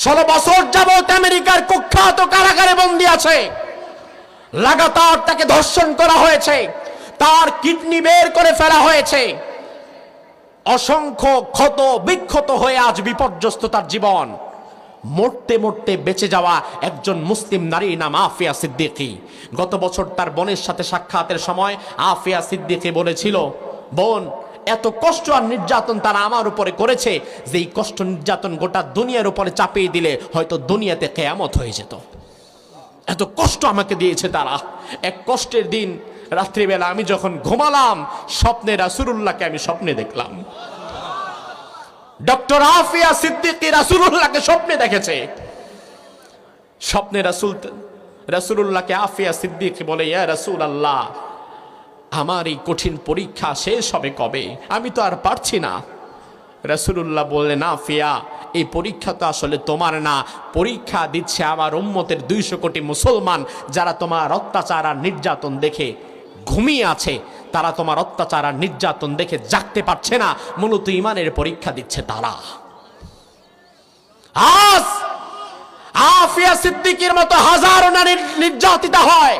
16 বছর যাবত আমেরিকার কুখ্যাত কারাগারে বন্দী আছে। লাগাতার তাকে ধর্ষণ করা হয়েছে, তার কিডনি বের করে ফেলা হয়েছে, অসংখ্য ক্ষত বিক্ষত হয়ে আজ বিপর্যস্ত তার জীবন। মরতে মরতে বেঁচে যাওয়া একজন মুসলিম নারী নাম আফিয়া সিদ্দিকী। গত বছর তার বোনের সাথে সাক্ষাতের সময় আফিয়া সিদ্দিকী বলেছিল, বোন, এত কষ্ট আর নির্যাতন তারা আমার উপরে করেছে যে এই কষ্ট নির্যাতন গোটা দুনিয়ার উপরে চাপিয়ে দিলে হয়তো দুনিয়াতে কিয়ামত হয়ে যেত। এত কষ্ট আমাকে দিয়েছে তারা। এক কষ্টের দিন রাত্রিবেলা আমি যখন ঘুমালাম, স্বপ্নে রাসূলুল্লাহকে আমি স্বপ্নে দেখলাম। ডক্টর আফিয়া সিদ্দিকী রাসূলুল্লাহকে স্বপ্নে দেখেছে। স্বপ্নে রাসূলুল্লাহকে আফিয়া সিদ্দিকী বলে, ইয়া রাসূলুল্লাহ, আমার এই কঠিন পরীক্ষা শেষ হবে কবে? আমি তো আর পারছি না। রাসূলুল্লাহ বললেন, আফিয়া, এই পরীক্ষা তো আসলে তোমার না, পরীক্ষা দিচ্ছে আমার উম্মতের 200 কোটি মুসলমান যারা তোমার অত্যাচার আর নির্যাতন দেখে ঘুমিয়ে আছে। তারা তোমার অত্যাচার আর নির্যাতন দেখে জাগতে পারছে না, মূলত ঈমানের পরীক্ষা দিচ্ছে তারা। আজ আফিয়া সিদ্দিকীর মতো হাজারো নারী নির্যাতিতা হয়,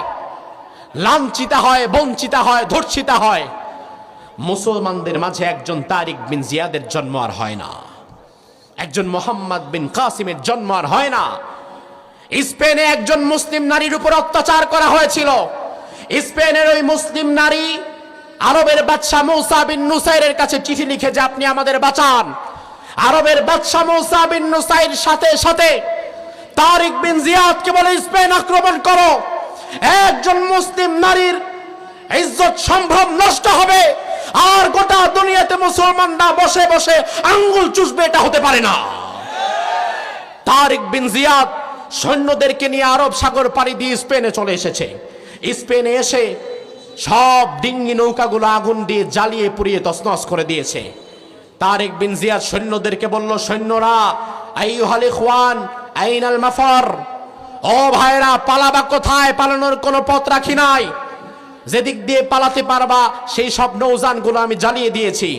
লাঞ্ছিতা হয়, বঞ্চিতা হয়, ধর্ষিতা হয়। মুসলমানদের মাঝে একজন তারিক বিন জিয়াদের জন্ম আর হয় না, একজন মোহাম্মদ বিন কাসিমের জন্ম আর হয় না। স্পেনে একজন মুসলিম নারীর উপর অত্যাচার করা হয়েছিল। স্পেনের ওই মুসলিম নারী আরবের বাদশা মূসা বিন নুসাইরের কাছে চিঠি লিখে যে আপনি আমাদের বাঁচান। আরবের বাদশা মূসা বিন নুসাইর সাথে সাথে তারিক বিন জিয়াদকে বলে, স্পেন আক্রমণ করো, একজন মুসলিম নারীর ইজ্জত সম্ভ্রম নষ্ট হবে, আর গোটা দুনিয়াতে মুসলমানরা বসে বসে আঙ্গুল চুষবে, এটা হতে পারে না। তারিক বিন জিয়াদ সৈন্যদেরকে নিয়ে আরব সাগর পাড়ি দিয়ে স্পেনে চলে এসেছে। স্পেনে এসে সব ডিঙ্গি নৌকাগুলো আগুন দিয়ে জ্বালিয়ে পুড়িয়ে তছনছ করে দিয়েছে। তারিক বিন জিয়াদ সৈন্যদেরকে বলল, সৈন্যরা, আইয়ুহাল ইখওয়ান আইনাল মাফার, ও ভাইরা, পালাবা কোথায়? পালানোর কোনো পথ রাখি নাই। যেদিক দিয়ে পালাতে পারবা সেই সব নৌযানগুলো আমি জ্বালিয়ে দিয়েছি।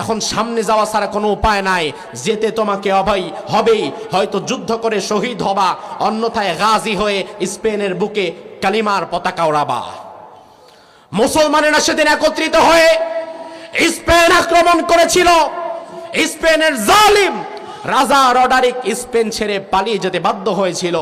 এখন সামনে যাওয়া ছাড়া কোনো উপায় নাই। যেতে তোমাকে হবেই, হয়তো যুদ্ধ করে শহীদ হবা, অন্যথায় গাজী হয়ে স্পেনের বুকে কালিমার পতাকা ওড়াবা। মুসলমানেরা সেদিন একত্রিত হয়ে স্পেন আক্রমণ করেছিল। স্পেনের জালিম রাজা রডারিক স্পেন ছেড়ে পালিয়ে যেতে বাধ্য হয়েছিল।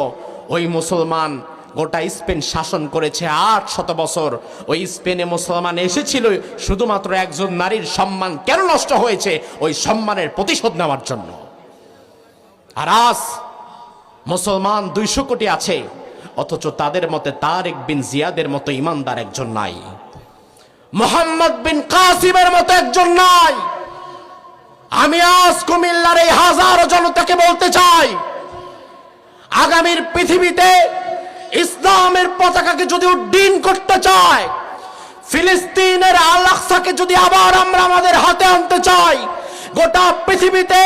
ওই মুসলমান গোটা স্পেন শাসন করেছে 800 বছর। ওই স্পেনে মুসলমান এসেছিল শুধুমাত্র একজন নারীর সম্মান কেন নষ্ট হয়েছে, ওই সম্মানের প্রতিশোধ নেওয়ার জন্য। আর আজ মুসলমান 200 কোটি আছে, অথচ তাদের মতে তারিক বিন জিয়াদের মতো ইমানদার একজন নাই, মোহাম্মদ বিন কাসিমের মতো একজন নাই। আমি আজ কুমিল্লার এই হাজারো জনতাকে বলতে চাই, আগামীর পৃথিবীতে ইসলামের পতাকাকে যদি উড্ডীন করতে চায়, ফিলিস্তিনের আল আকসাকে যদি আবার আমরা আমাদের হাতে আনতে চাই, গোটা পৃথিবীতে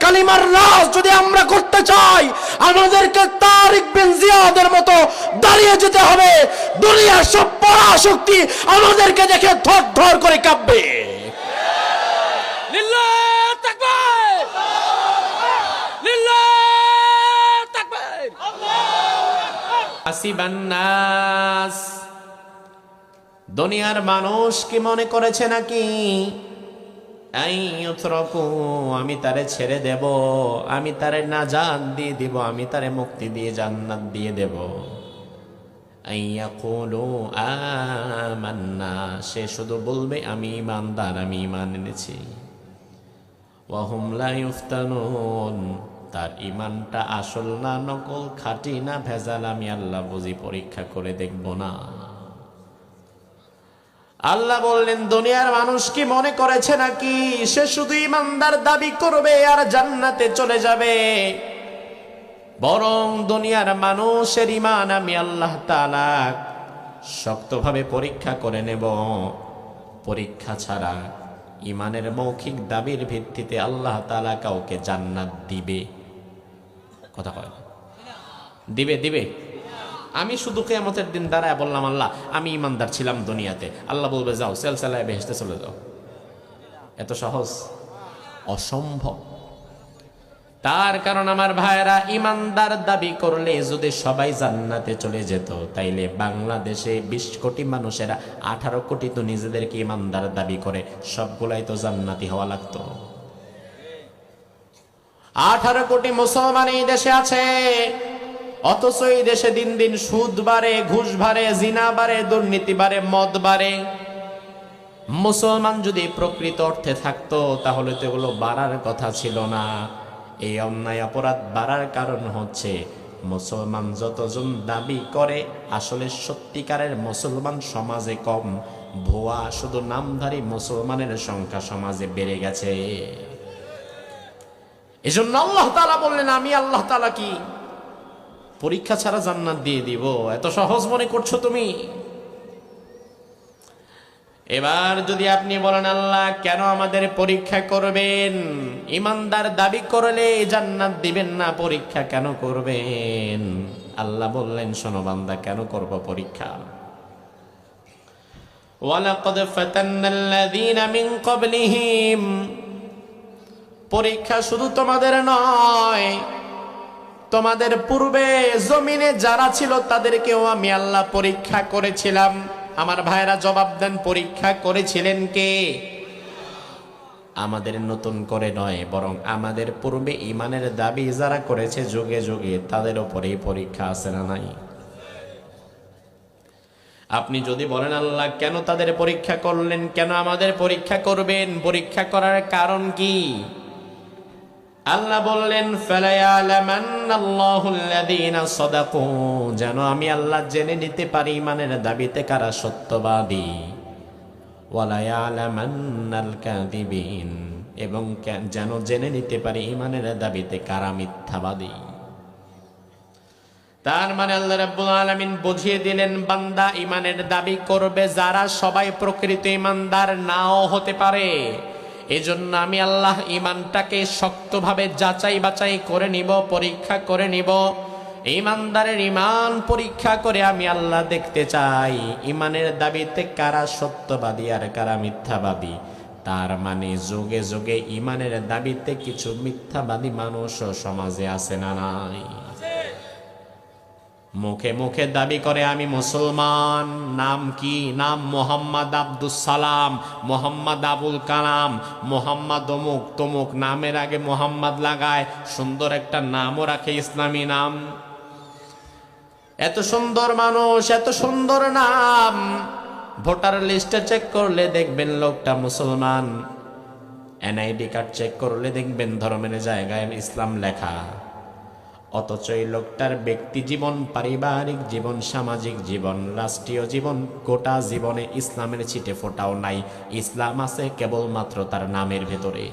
কালিমার রাজ যদি আমরা করতে চাই, আমাদেরকে তারিক বিন জিয়াদের মতো দাঁড়িয়ে যেতে হবে। দুনিয়ার সব পরাশক্তি আমাদেরকে দেখে থরথর করে কাঁপবে। লিল্লাহ তাকবীর, লিল্লাহ তাকবীর। হাসিবান নাস, দুনিয়ার মানুষ কি মনে করেছে নাকি আমি তারে ছেড়ে দেব, আমি তারে নাজাত দিয়ে দিব, আমি তারে মুক্তি দিয়ে জান্নাত দিয়ে দেব। আইয়াকুলু আমান্না, সে শুধু বলবে আমি ঈমানদার, আমি ঈমান এনেছি। ওয়া হুম লা ইফতানুন, তার ঈমানটা আসল না নকল, খাঁটি না ভেজাল, আমি আল্লাহ বুঝি পরীক্ষা করে দেখব না। আল্লাহ বললেন, দুনিয়ার মানুষ কি মনে করেছে নাকি সে শুধু ঈমানদার দাবি করবে আর জান্নাতে চলে যাবে? বরং দুনিয়ার মানুষের ঈমান আমি আল্লাহ তাআলা শক্তভাবে পরীক্ষা করে নেব। পরীক্ষা ছাড়া ঈমানের মৌখিক দাবির ভিত্তিতে আল্লাহ তাআলা কাউকে জান্নাত দিবে? কথা কয় দিবে? দিবে? আমি শুধু কিয়ামতের দিন দাঁড়ায় বললাম, আল্লাহ আমি ঈমানদার ছিলাম দুনিয়াতে, আল্লাহ বলবে যাও সেলসালায় বেহেশতে চলে যাও। এত সহজ? অসম্ভব। তার কারণ আমার ভাইরা, ইমানদার দাবি করলে যদি সবাই জান্নাতে চলে যেত, তাইলে বাংলাদেশে 20 কোটি মানুষেরা 18 কোটি তো নিজেদেরকে ইমানদার দাবি করে, সবগুলাই তো জান্নাতি হওয়া লাগতো। 18 কোটি মুসলমান এই দেশে আছে, অথচ এই দেশে দিন দিন সুদ বাড়ে, ঘুষ বাড়ে, জিনা বাড়ে, দুর্নীতি বাড়ে, মদ বাড়ে। মুসলমান যদি প্রকৃত অর্থে থাকতো তাহলে তো এগুলো বাড়ার কথা ছিল না। এই অন্যায় অপরাধ বাড়ার কারণ হচ্ছে মুসলমান যতজন দাবি করে আসলে সত্যিকারের মুসলমান সমাজে কম, ভুয়া শুধু নামধারী মুসলমানের সংখ্যা সমাজে বেড়ে গেছে। এজন্য আল্লাহ তাআলা বললেন, আমি আল্লাহ তাআলা কি পরীক্ষা ছাড়া জান্নাত দিয়ে দিব? এত সহজ মনে করছো তুমি? এবার যদি আপনি বলেন, আল্লাহ কেন আমাদের পরীক্ষা করবেন? ইমানদার দাবি করলে জান্নাত দিবেন না, পরীক্ষা কেন করবেন? আল্লাহ বললেন, শোনো বান্দা, কেন করব পরীক্ষা? ওয়ালাকাদ ফাতান্নাল্লাযীনা মিন ক্বাবলিহিম, পরীক্ষা শুধু তোমাদের নয়, তোমাদের পূর্বে জমিনে যারা ছিল তাদেরকেও আমি আল্লাহ পরীক্ষা করেছিলাম। আমার ভাইরা জবাব দেন, পরীক্ষা করেছিলেন কে? আমাদের নতুন করে নয়, বরং আমাদের পূর্বে ঈমানের দাবি যারা করেছে যুগে যুগে, তাদের উপরেই পরীক্ষা আছে না নাই? আপনি যদি বলেন, আল্লাহ কেন তাদের পরীক্ষা করলেন, কেন আমাদের পরীক্ষা করবেন? পরীক্ষা করার কারণ কি? আল্লাহ বললেন, ফালায়ালামান্নাল্লাহুল্লাযীনা সাদাকু, যেন আমি আল্লাহ জেনে নিতে পারি ঈমানের দাবিতে কারা সত্যবাদী, ওয়ালায়ালামান্নাল কাযিবিন, এবং যেন জেনে নিতে পারি ঈমানের দাবিতে কারা মিথ্যাবাদী। তার মানে আল্লাহ রাব্বুল আলামিন বুঝিয়ে দিলেন, বান্দা ঈমানের দাবি করবে যারা, সবাই প্রকৃত ঈমানদার নাও হতে পারে। এজন্য আমি আল্লাহ ঈমানটাকে শক্তভাবে যাচাই বাছাই করে নিব, পরীক্ষা করে নিব। ঈমানদারের ঈমান পরীক্ষা করে আমি আল্লাহ দেখতে চাই ঈমানের দাবিতে কারা সত্যবাদী আর কারা মিথ্যাবাদী। তার মানে যুগে যুগে ঈমানের দাবিতে কিছু মিথ্যাবাদী মানুষও সমাজে আছে না নাই? মুখে মুখে দাবি করে আমি মুসলমান, নাম কি? নাম মোহাম্মদ আব্দুস সালাম, মোহাম্মদ আবুল কালাম, মোহাম্মদ অমুক তমুক, নামের আগে মোহাম্মদ লাগায়, সুন্দর একটা নামও রাখে, ইসলামী নাম। এত সুন্দর মানুষ, এত সুন্দর নাম, ভোটার লিস্টে চেক করলে দেখবেন লোকটা মুসলমান, এনআইডি কার্ড চেক করলে দেখবেন ধর্মের জায়গায় ইসলাম লেখা। অথচ এই লোকটার ব্যক্তি জীবন, পারিবারিক জীবন, সামাজিক জীবন, রাষ্ট্রীয় জীবন, গোটা জীবনে ইসলামের ছিটে ফোটাও নাই। ইসলাম আছে কেবলমাত্র তার নামের ভেতরে,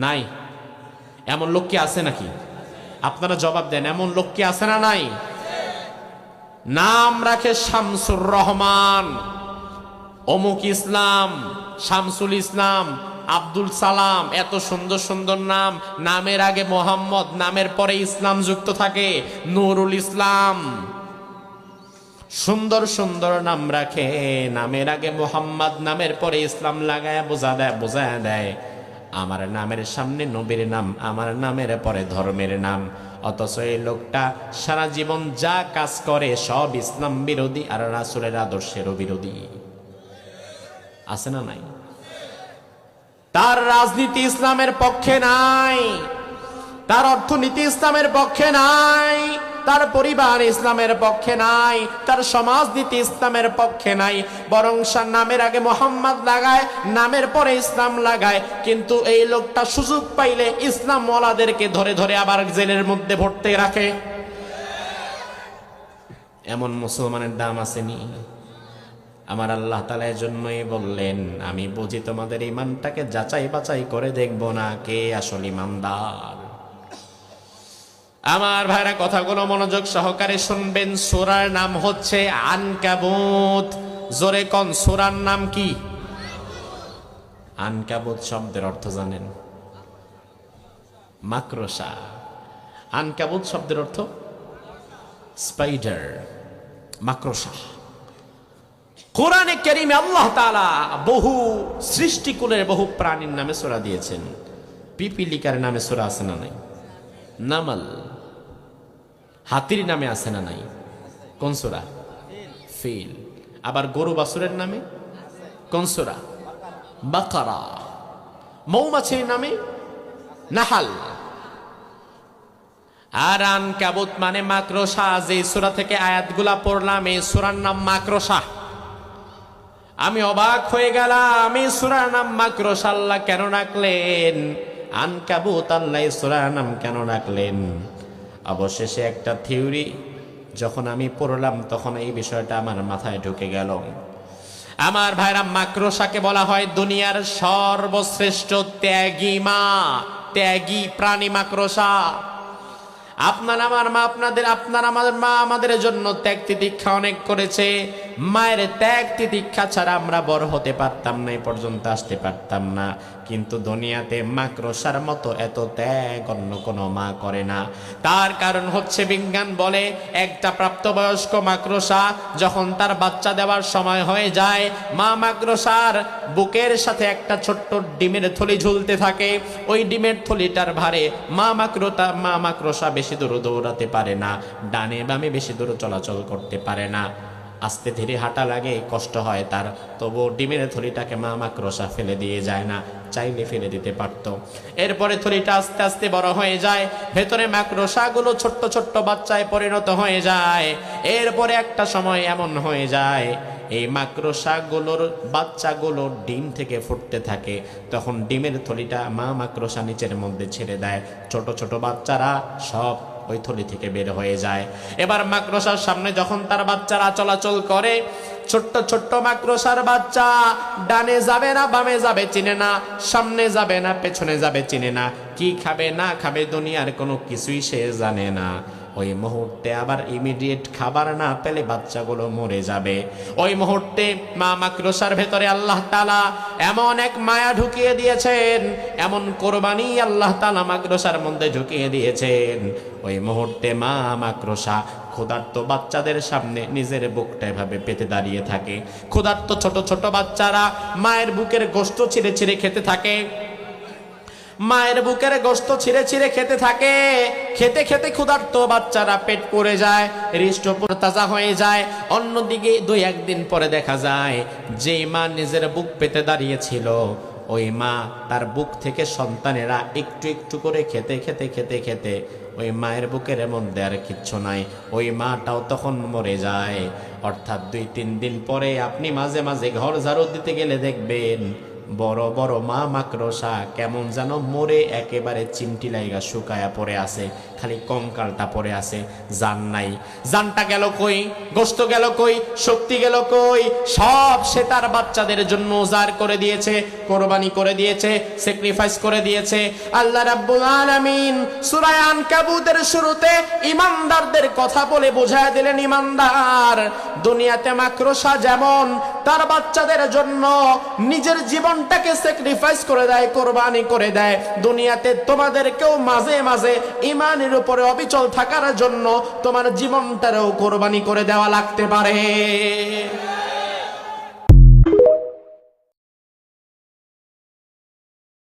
নাই? এমন লোক কি আছে নাকি? আপনারা জবাব দেন, এমন লোক কি আছে না নাই? নাম রাখে শামসুর রহমান, অমুক ইসলাম, শামসুল ইসলাম, আব্দুল সালাম, এত সুন্দর সুন্দর নাম। নামের আগে মোহাম্মদ, নামের পরে ইসলাম যুক্ত থাকে, নুরুল ইসলাম, সুন্দর সুন্দর নাম রাখে। নামের আগে মোহাম্মদ, নামের পরে ইসলাম লাগায় বোঝায় দেয় আমার নামের সামনে নবীর নাম, আমার নামের পরে ধর্মের নাম। অথচ এই লোকটা সারা জীবন যা কাজ করে সব ইসলাম বিরোধী আর রাসূলের আদর্শেরও বিরোধী। আছে না নাই? তার রাজনীতি ইসলামের পক্ষে নাই, তার অর্থনীতি ইসলামের পক্ষে নাই, তার পরিবার ইসলামের পক্ষে নাই, তার সমাজনীতি ইসলামের পক্ষে নাই, বরং নামের আগে মোহাম্মদ লাগায়, নামের পরে ইসলাম লাগায়। কিন্তু এই লোকটা সুযোগ পাইলে ইসলাম ওয়ালাদেরকে ধরে ধরে আবার জেলের মধ্যে ভর্তি রাখে। এমন মুসলমানের দাম আসেনি? আমার আল্লাহ তাআলা এজন্যই বললেন, আমি বুঝি তোমাদের ঈমানটাকে যাচাই বাছাই করে দেখব না কে আসল ঈমানদার। আমার ভাইরা কথাগুলো মনোযোগ সহকারে শুনবেন। সূরার নাম হচ্ছে আনকাবুত। জোরে কোন, সূরার নাম কি? আনকাবুত শব্দের অর্থ জানেন? মাকড়সা। আনকাবুত শব্দের অর্থ স্পাইডার, মাকড়সা। কোরআনে কারীমে আল্লাহ তাআলা বহু সৃষ্টিকুলের বহু প্রাণীর নামে সূরা দিয়েছেন। পিপিলিকার নামে সূরা আছে না নাই? নামাল। হাতির নামে আছে না নাই? কোন সূরা? ফিল। আবার গরু বাছুরের নামে কোন সূরা? বাকারা। মৌমাছির নামে নাহাল। আর আনকাবুত মানে মাকড়সা। যে সূরা থেকে আয়াতগুলা পড়লাম এই সূরার নাম মাকড়সা। আমি অবাক হয়ে গেলাম, এই সূরার নাম মাকড়সা আল্লাহ কেন রাখলেন? আনকাবুত আল্লাহ এই সূরার নাম কেন রাখলেন? অবশেষে একটা থিওরি যখন আমি পড়লাম তখন এই বিষয়টা আমার মাথায় ঢুকে গেল। আমার ভাইরা, মাকড়সাকে বলা হয় দুনিয়ার সর্বশ্রেষ্ঠ ত্যাগী মা, ত্যাগী প্রাণী মাকড়সা। আপনার আমার মা আমাদের মা আমাদের জন্য ত্যাগ তিতিক্ষা অনেক করেছে। মায়ের ত্যাগ তিতিক্ষা ছাড়া আমরা বড় হতে পারতাম না, এই পর্যন্ত আসতে পারতাম না। কিন্তু দুনিয়াতে মাকড়সার মতো এত ত্যাগ অন্য কোনো মা করে না। তার কারণ হচ্ছে, বিজ্ঞান বলে একটা প্রাপ্তবয়স্ক মাকড়সা যখন তার বাচ্চা দেওয়ার সময় হয়ে যায়, মা মাকড়সার বুকের সাথে একটা ছোট্ট ডিমের থলি ঝুলতে থাকে। ওই ডিমের থলিটার ভারে মা মাকড়সা বেশি দূর দৌড়াতে পারে না, ডানে বামে বেশি দূর চলাচল করতে পারে না, আস্তে ধীরে হাঁটা লাগে, কষ্ট হয় তার। তবু ডিমের থলিটাকে মা মাকড়সা ফেলে দিয়ে যায় না, চাইলে ফেলে দিতে পারত। এরপরে থলিটা আস্তে আস্তে বড় হয়ে যায়, ভেতরে মাকড়সাগুলো ছোট্ট ছোট্ট বাচ্চায় পরিণত হয়ে যায়। এরপরে একটা সময় এমন হয়ে যায় এই মাকড়সাগুলোর বাচ্চাগুলো ডিম থেকে ফুটতে থাকে। তখন ডিমের থলিটা মা মাকড়সা নিচের মধ্যে ছেড়ে দেয়, ছোট ছোট বাচ্চারা সব ওই থলি থেকে বের হয়ে যায়। এবার মাকড়সার সামনে যখন তার বাচ্চারা চলাচল করে, ছোট্ট ছোট্ট মাকড়সার বাচ্চা ডানে যাবে না বামে যাবে চিনে না, সামনে যাবে না পেছনে যাবে চিনে না, কি খাবে না খাবে দুনিয়ার কোনো কিছুই সে জানে না। ওই মুহূর্তে আবার ইমিডিয়েট খাবার না পেলে বাচ্চাগুলো মরে যাবে। ওই মুহূর্তে মা মাকড়সার ভেতরে আল্লাহ তাআলা এমন এক মায়া ঢুকিয়ে দিয়েছেন, এমন কোরবানি আল্লাহ তাআলা মাকড়সার মধ্যে ঢুকিয়ে দিয়েছেন। ওই মুহূর্তে মা মাকড়সা ক্ষুধার্ত বাচ্চাদের সামনে নিজের বুকটা এভাবে পেতে দাঁড়িয়ে থাকে। ক্ষুধার্ত ছোট ছোট বাচ্চারা মায়ের বুকের গোশত ছিঁড়ে ছিঁড়ে খেতে থাকে, মায়ের বুকের গোশত ছিঁড়ে ছিঁড়ে খেতে থাকে। খেতে খেতে ক্ষুধার্ত বাচ্চারা পেট পড়ে যায়, হৃষ্টপুর তাজা হয়ে যায়। অন্যদিকে 2-1 দিন পরে দেখা যায় যে মা নিজের বুক পেতে দাঁড়িয়েছিল, ওই মা তার বুক থেকে সন্তানেরা একটু একটু করে খেতে খেতে খেতে খেতে ওই মায়ের বুকের মধ্যে আর কিচ্ছু নাই, ওই মাটাও তখন মরে যায়। অর্থাৎ 2-3 দিন পরে আপনি মাঝে মাঝে ঘর ঝাড়ু দিতে গেলে দেখবেন বড় বড় মা মাকড়সা কেমন যেন মরে একেবারে চিমটি লাইগা শুকায়া পড়ে আছে, খালি কঙ্কালটা পড়ে আছে, জান নাই। জানটা গেল কই, গোশত গেল কই, শক্তি গেল কই? সব সে তার বাচ্চাদের জন্য উজাড় করে দিয়েছে, কোরবানি করে দিয়েছে, স্যাক্রিফাইস করে দিয়েছে। আল্লাহ রাব্বুল আলামিন সূরা আনকাবুতের শুরুতে ঈমানদারদের কথা বলে বোঝায় দিলেন, ঈমানদার দুনিয়াতে মাকড়সা যেমন তার বাচ্চাদের জন্য নিজের জীবনটাকে স্যাক্রিফাইস করে দেয়, কোরবানি করে দেয়, দুনিয়াতে তোমাদেরকেও মাঝে মাঝে ঈমানের উপরে অবিচল থাকার জন্য তোমার জীবনটারও কোরবানি করে দেওয়া লাগতে পারে।